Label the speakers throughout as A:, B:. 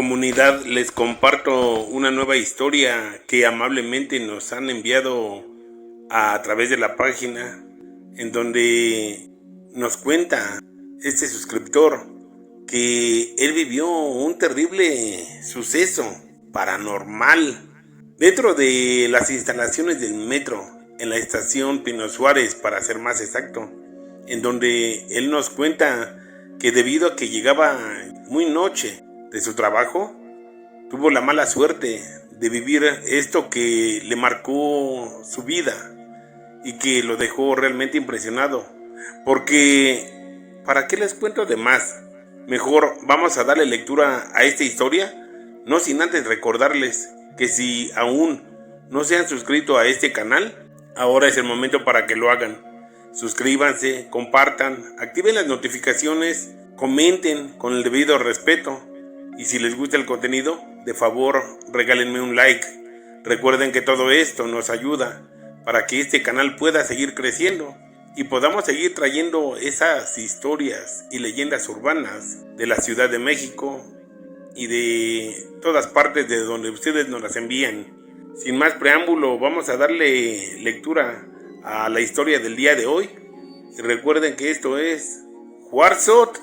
A: Comunidad, les comparto una nueva historia que amablemente nos han enviado a través de la página, en donde nos cuenta este suscriptor que él vivió un terrible suceso paranormal dentro de las instalaciones del metro, en la estación Pino Suárez, para ser más exacto, en donde él nos cuenta que debido a que llegaba muy noche de su trabajo, tuvo la mala suerte de vivir esto que le marcó su vida y que lo dejó realmente impresionado. Porque, ¿para qué les cuento de más? Mejor vamos a darle lectura a esta historia, no sin antes recordarles que si aún no se han suscrito a este canal, ahora es el momento para que lo hagan. Suscríbanse, compartan, activen las notificaciones, comenten con el debido respeto. Y si les gusta el contenido, de favor, regálenme un like. Recuerden que todo esto nos ayuda para que este canal pueda seguir creciendo y podamos seguir trayendo esas historias y leyendas urbanas de la Ciudad de México y de todas partes de donde ustedes nos las envían. Sin más preámbulo, vamos a darle lectura a la historia del día de hoy. Y recuerden que esto es Huarzot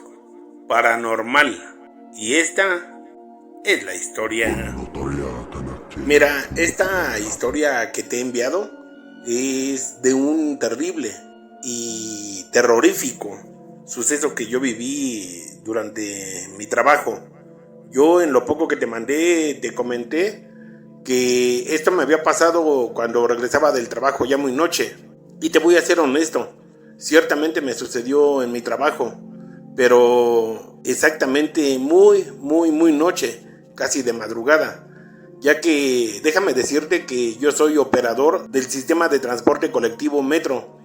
A: Paranormal. Y esta es la historia. Mira, esta historia que te he enviado es de un terrible y terrorífico suceso que yo viví durante mi trabajo. Yo, en lo poco que te mandé, te comenté que esto me había pasado cuando regresaba del trabajo ya muy noche. Y te voy a ser honesto, ciertamente me sucedió en mi trabajo, pero exactamente muy noche, casi de madrugada, ya que déjame decirte que yo soy operador del sistema de transporte colectivo Metro.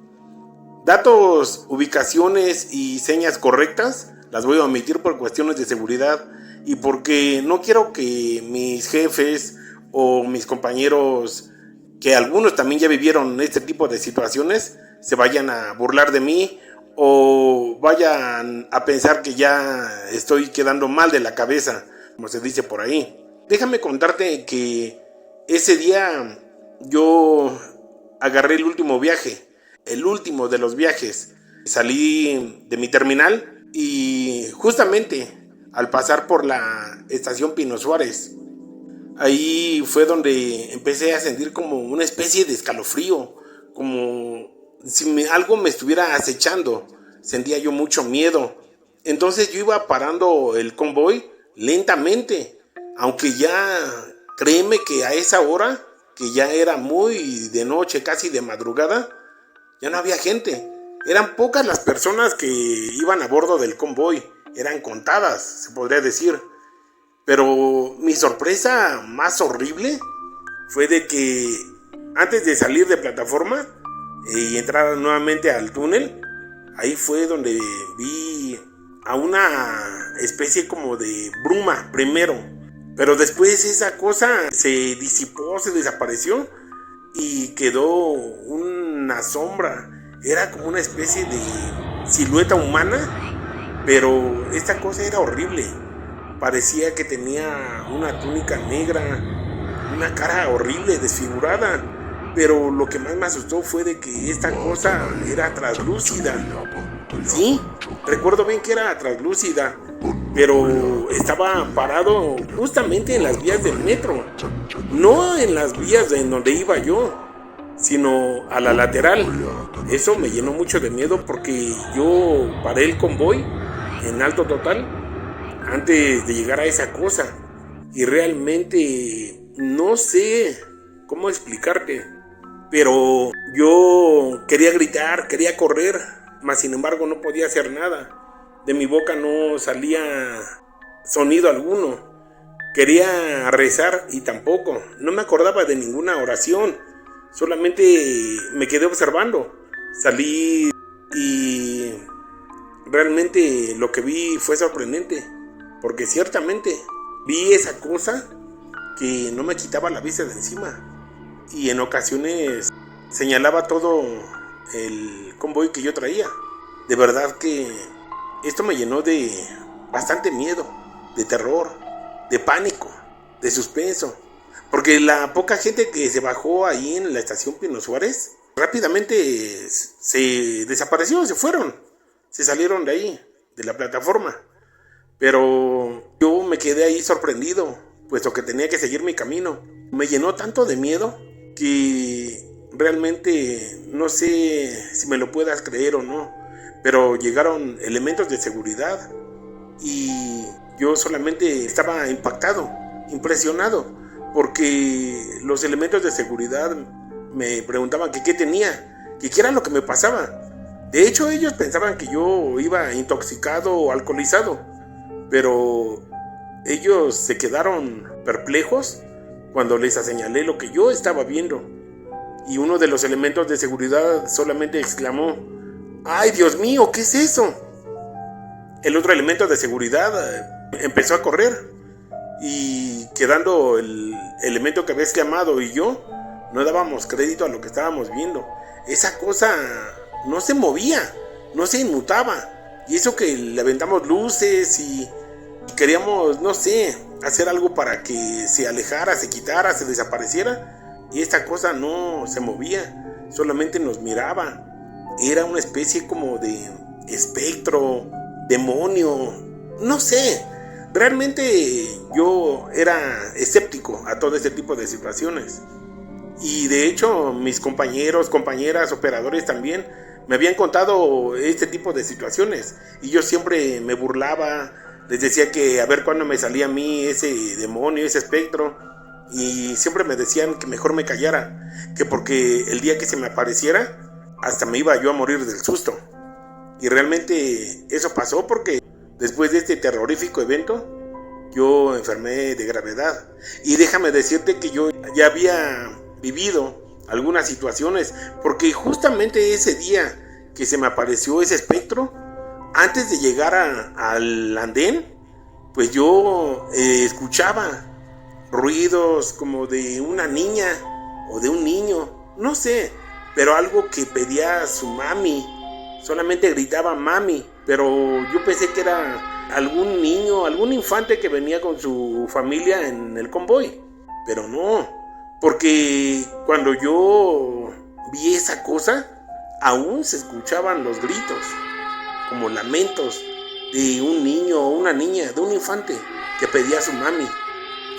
A: Datos, ubicaciones y señas correctas las voy a omitir por cuestiones de seguridad y porque no quiero que mis jefes o mis compañeros, que algunos también ya vivieron este tipo de situaciones, se vayan a burlar de mí o vayan a pensar que ya estoy quedando mal de la cabeza, como se dice por ahí. Déjame contarte que ese día yo agarré el último viaje, el último de los viajes. Salí de mi terminal y justamente al pasar por la estación Pino Suárez, ahí fue donde empecé a sentir como una especie de escalofrío, como si algo me estuviera acechando. Sentía yo mucho miedo. Entonces yo iba parando el convoy lentamente, aunque ya, créeme que a esa hora, que ya era muy de noche, casi de madrugada, ya no había gente. Eran pocas las personas que iban a bordo del convoy, eran contadas, se podría decir. Pero mi sorpresa más horrible fue de que antes de salir de plataforma y entrar nuevamente al túnel, ahí fue donde vi a una especie como de bruma primero, pero después esa cosa se disipó, se desapareció y quedó una sombra. Era como una especie de silueta humana, pero esta cosa era horrible. Parecía que tenía una túnica negra, una cara horrible, desfigurada. Pero lo que más me asustó fue de que esta cosa era translúcida. Sí, recuerdo bien que era translúcida, pero estaba parado justamente en las vías del metro. No en las vías en donde iba yo, sino a la lateral. Eso me llenó mucho de miedo porque yo paré el convoy en alto total antes de llegar a esa cosa. Y realmente no sé cómo explicarte, pero yo quería gritar, quería correr, mas sin embargo no podía hacer nada. De mi boca no salía sonido alguno. Quería rezar y tampoco. No me acordaba de ninguna oración. Solamente me quedé observando. Salí y realmente lo que vi fue sorprendente, porque ciertamente vi esa cosa que no me quitaba la vista de encima y en ocasiones señalaba todo el convoy que yo traía. De verdad que esto me llenó de bastante miedo, de terror. de pánico, de suspenso, porque la poca gente que se bajó ahí en la estación Pino Suárez rápidamente se desapareció, se fueron, se salieron de ahí, de la plataforma. Pero yo me quedé ahí sorprendido, puesto que tenía que seguir mi camino. Me llenó tanto de miedo que realmente no sé si me lo puedas creer o no, pero llegaron elementos de seguridad y yo solamente estaba impactado, impresionado, porque los elementos de seguridad me preguntaban que qué tenía, que qué era lo que me pasaba. De hecho, ellos pensaban que yo iba intoxicado o alcoholizado, pero ellos se quedaron perplejos cuando les señalé lo que yo estaba viendo. Y uno de los elementos de seguridad solamente exclamó: ¡ay, Dios mío! ¿Qué es eso? El otro elemento de seguridad empezó a correr y quedando el elemento que había exclamado y yo no dábamos crédito a lo que estábamos viendo. Esa cosa no se movía, no se inmutaba. Y eso que le aventamos luces y queríamos, no sé, hacer algo para que se alejara, se quitara, se desapareciera. Y esta cosa no se movía, solamente nos miraba. Era una especie como de espectro, demonio, no sé. Realmente yo era escéptico a todo este tipo de situaciones. Y de hecho mis compañeros, compañeras, operadores también me habían contado este tipo de situaciones. Y yo siempre me burlaba, les decía que a ver cuándo me salía a mí ese demonio, ese espectro. Y siempre me decían que mejor me callara, que porque el día que se me apareciera hasta me iba yo a morir del susto. Y realmente eso pasó porque después de este terrorífico evento yo enfermé de gravedad. Y déjame decirte que yo ya había vivido algunas situaciones, porque justamente ese día que se me apareció ese espectro, antes de llegar al andén, pues yo escuchaba ruidos como de una niña o de un niño, no sé, pero algo que pedía a su mami, solamente gritaba mami, pero yo pensé que era algún niño, algún infante que venía con su familia en el convoy, pero no, porque cuando yo vi esa cosa, aún se escuchaban los gritos, como lamentos de un niño o una niña, de un infante que pedía a su mami.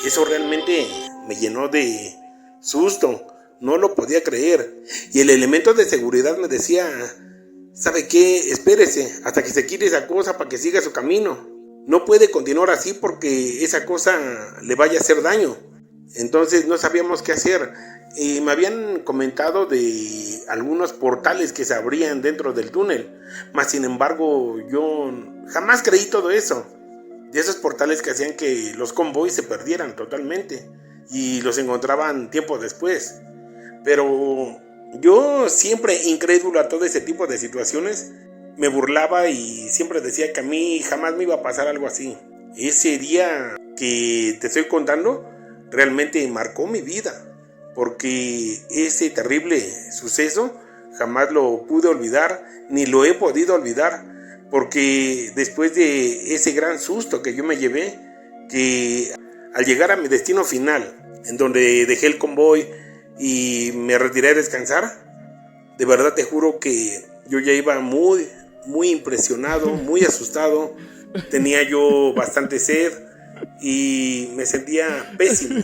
A: Eso realmente me llenó de susto, no lo podía creer. Y el elemento de seguridad me decía: ¿sabe qué? Espérese hasta que se quite esa cosa para que siga su camino. No puede continuar así porque esa cosa le vaya a hacer daño. Entonces no sabíamos qué hacer. Y me habían comentado de algunos portales que se abrían dentro del túnel. Mas sin embargo yo jamás creí todo eso. De esos portales que hacían que los convoys se perdieran totalmente y los encontraban tiempo después. Pero yo, siempre incrédulo a todo ese tipo de situaciones, me burlaba y siempre decía que a mí jamás me iba a pasar algo así. Ese día que te estoy contando realmente marcó mi vida, porque ese terrible suceso jamás lo pude olvidar, ni lo he podido olvidar. Porque después de ese gran susto que yo me llevé, que al llegar a mi destino final, en donde dejé el convoy y me retiré a descansar, de verdad te juro que yo ya iba muy impresionado, muy asustado. Tenía yo bastante sed y me sentía pésimo,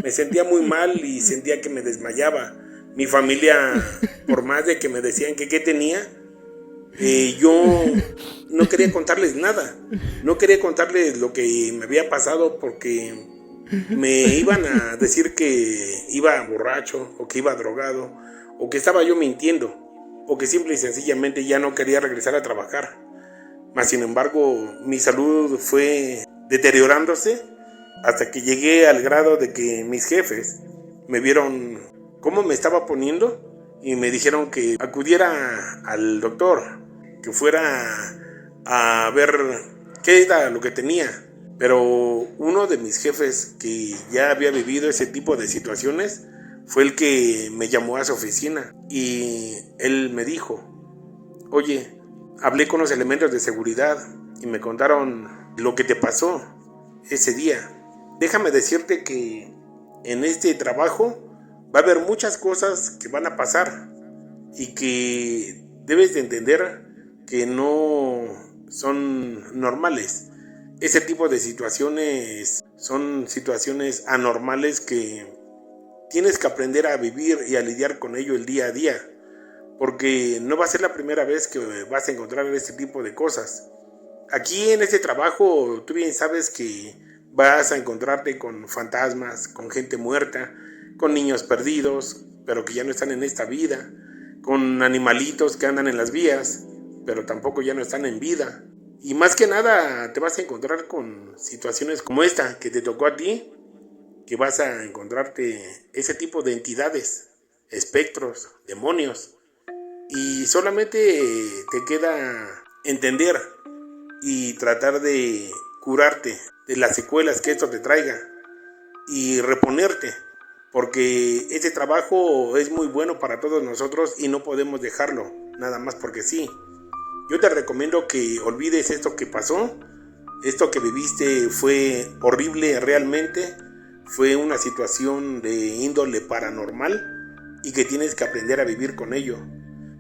A: me sentía muy mal y sentía que me desmayaba. Mi familia, por más de que me decían que qué tenía, yo no quería contarles nada, no quería contarles lo que me había pasado porque me iban a decir que iba borracho o que iba drogado o que estaba yo mintiendo o que simple y sencillamente ya no quería regresar a trabajar. Mas sin embargo mi salud fue deteriorándose hasta que llegué al grado de que mis jefes me vieron cómo me estaba poniendo y me dijeron que acudiera al doctor, que fuera a ver qué era lo que tenía. Pero uno de mis jefes, que ya había vivido ese tipo de situaciones, fue el que me llamó a su oficina y él me dijo: oye, hablé con los elementos de seguridad y me contaron lo que te pasó ese día. déjame decirte que en este trabajo va a haber muchas cosas que van a pasar y que debes de entender que no son normales. Ese tipo de situaciones son situaciones anormales que tienes que aprender a vivir y a lidiar con ello el día a día, porque no va a ser la primera vez que vas a encontrar este tipo de cosas. Aquí en este trabajo tú bien sabes que vas a encontrarte con fantasmas, con gente muerta, con niños perdidos, pero que ya no están en esta vida, con animalitos que andan en las vías, pero tampoco ya no están en vida. Y más que nada te vas a encontrar con situaciones como esta que te tocó a ti, que vas a encontrarte ese tipo de entidades, espectros, demonios. Y solamente te queda entender y tratar de curarte de las secuelas que esto te traiga y reponerte, porque este trabajo es muy bueno para todos nosotros y no podemos dejarlo nada más porque sí. Yo te recomiendo que olvides esto que pasó. Esto que viviste fue horrible realmente, fue una situación de índole paranormal y que tienes que aprender a vivir con ello.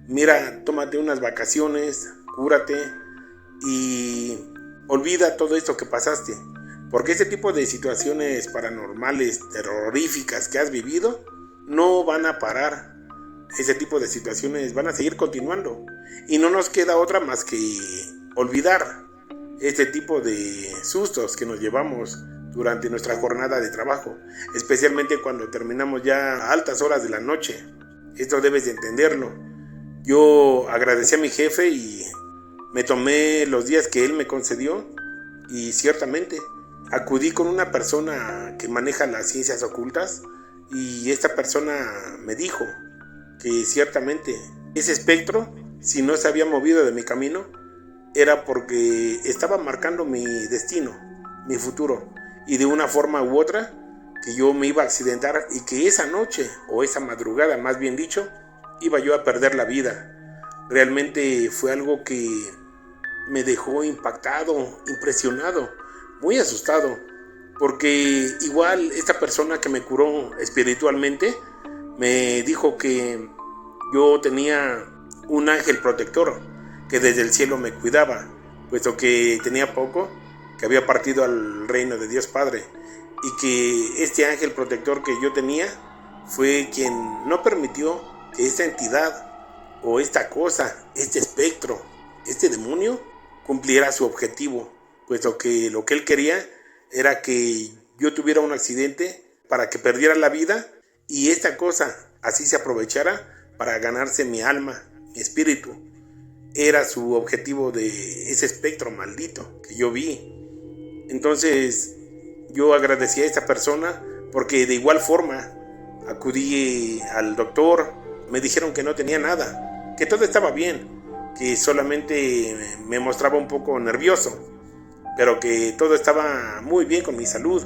A: Mira, tómate unas vacaciones, cúrate y olvida todo esto que pasaste, porque este tipo de situaciones paranormales, terroríficas que has vivido, no van a parar. Ese tipo de situaciones van a seguir continuando y no nos queda otra más que olvidar este tipo de sustos que nos llevamos durante nuestra jornada de trabajo, especialmente cuando terminamos ya a altas horas de la noche. Esto debes de entenderlo. Yo agradecí a mi jefe y me tomé los días que él me concedió y ciertamente acudí con una persona que maneja las ciencias ocultas y esta persona me dijo que ciertamente ese espectro, si no se había movido de mi camino, era porque estaba marcando mi destino, mi futuro, y de una forma u otra que yo me iba a accidentar y que esa noche, o esa madrugada más bien dicho, iba yo a perder la vida. Realmente fue algo que me dejó impactado, impresionado, muy asustado, porque igual esta persona que me curó espiritualmente me dijo que yo tenía un ángel protector que desde el cielo me cuidaba, puesto que tenía poco que había partido al reino de Dios Padre, y que este ángel protector que yo tenía fue quien no permitió que esta entidad o esta cosa, este espectro, este demonio cumpliera su objetivo, puesto que lo que él quería era que yo tuviera un accidente para que perdiera la vida y esta cosa así se aprovechara para ganarse mi alma, mi espíritu. Era su objetivo de ese espectro maldito que yo vi. Entonces yo agradecí a esta persona porque de igual forma acudí al doctor, me dijeron que no tenía nada, que todo estaba bien, que solamente me mostraba un poco nervioso, pero que todo estaba muy bien con mi salud.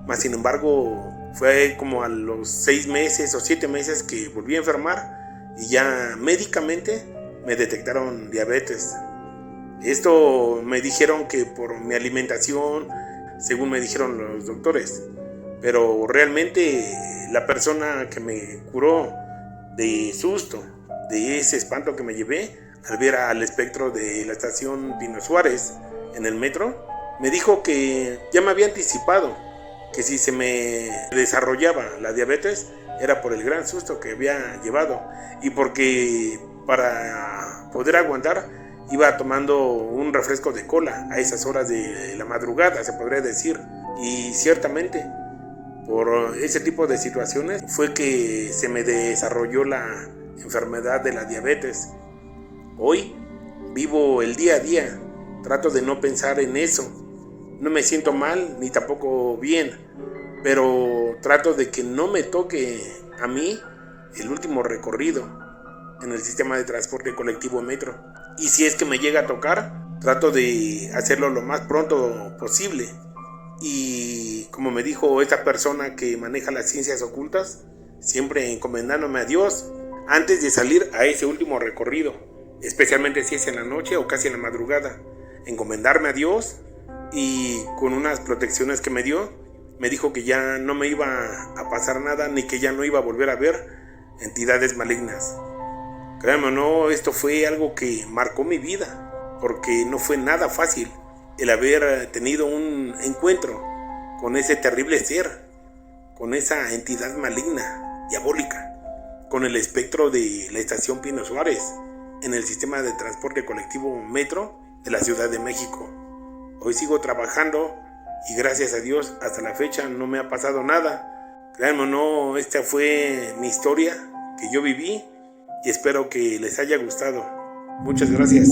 A: Mas sin embargo fue como a los 6 meses o 7 meses que volví a enfermar y ya médicamente me detectaron diabetes. Esto me dijeron que por mi alimentación, según me dijeron los doctores, pero realmente la persona que me curó de susto, de ese espanto que me llevé al ver al espectro de la estación Pino Suárez en el metro, me dijo que ya me había anticipado que si se me desarrollaba la diabetes era por el gran susto que había llevado y porque para poder aguantar iba tomando un refresco de cola a esas horas de la madrugada, se podría decir. Y ciertamente por ese tipo de situaciones fue que se me desarrolló la enfermedad de la diabetes. Hoy vivo el día a día, trato de no pensar en eso. No me siento mal ni tampoco bien, pero trato de que no me toque a mí el último recorrido en el sistema de transporte colectivo metro. Y si es que me llega a tocar, trato de hacerlo lo más pronto posible. Y como me dijo esta persona que maneja las ciencias ocultas, siempre encomendándome a Dios antes de salir a ese último recorrido, especialmente si es en la noche o casi en la madrugada, encomendarme a Dios y con unas protecciones que me dio, me dijo que ya no me iba a pasar nada, ni que ya no iba a volver a ver entidades malignas. Créanme o no, esto fue algo que marcó mi vida, porque no fue nada fácil el haber tenido un encuentro con ese terrible ser, con esa entidad maligna, diabólica, con el espectro de la estación Pino Suárez, en el sistema de transporte colectivo Metro de la Ciudad de México. Hoy sigo trabajando y gracias a Dios hasta la fecha no me ha pasado nada. Créanme o no, esta fue mi historia que yo viví y espero que les haya gustado. Muchas gracias.